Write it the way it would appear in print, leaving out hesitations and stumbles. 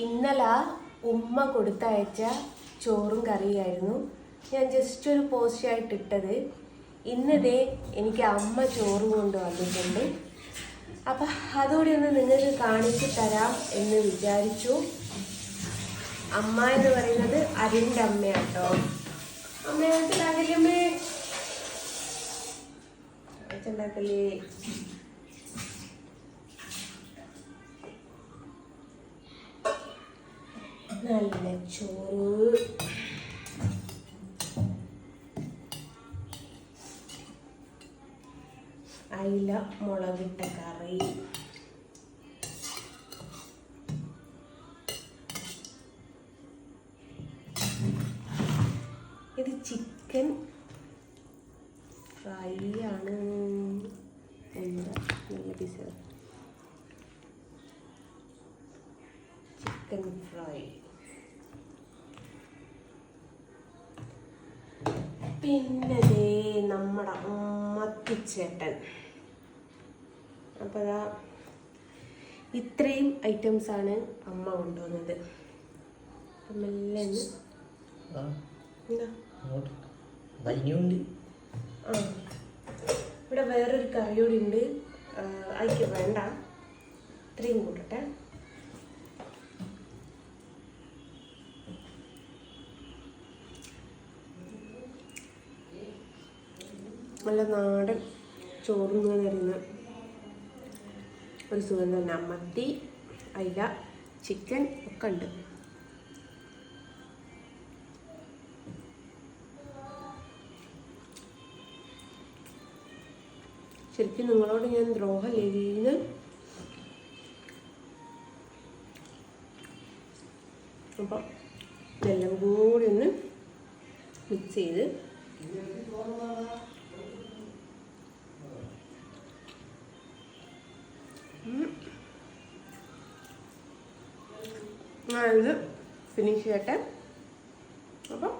ഇന്നലെ ഉമ്മ കൊടുത്തയച്ച ചോറും കറിയായിരുന്നു ഞാൻ ജസ്റ്റ് ഒരു പോസ്റ്റായിട്ട് ഇട്ടത്. ഇന്നതേ എനിക്ക് അമ്മ ചോറ് കൊണ്ട് വന്നിട്ടുണ്ട്. അപ്പം അതുകൂടി ഒന്ന് നിങ്ങൾക്ക് കാണിച്ചു തരാം എന്ന് വിചാരിച്ചു. അമ്മ എന്ന് പറയുന്നത് അരിൻ്റെ അമ്മയാട്ടോ. അമ്മയാക്കല്ലേ ഉണ്ടാക്കല്ലേ. നല്ല ചോറ്, അയില മുളകിട്ട കറി, ഇത് ചിക്കൻ ഫ്രൈ ആണ്. എന്താ നല്ല പീസ് ചിക്കൻ ഫ്രൈ. പിന്നെ നമ്മുടെ മത്തിച്ചേട്ടൻ. അപ്പോൾ ഇത്രയും ഐറ്റംസാണ് അമ്മ കൊണ്ടുവന്നത്. അപ്പം മെല്ലെ ഇവിടെ വേറൊരു കറി കൂടി ഉണ്ട്. അതിക്ക് വേണ്ട, ഇത്രയും കൂട്ടട്ടെ. നല്ല നാടൻ ചോറും തരുന്ന ഒരു സുഖം തന്നെ. മത്തി, അയില, ചിക്കൻ ഒക്കെ ഉണ്ട്. ശരിക്കും നിങ്ങളോട് ഞാൻ ദ്രോഹമില്ല. അപ്പം ഇതെല്ലാം കൂടി ഒന്ന് മിക്സ് ചെയ്ത് ഇത് ഫിനിഷ് ചെയ്യട്ടെ. അപ്പം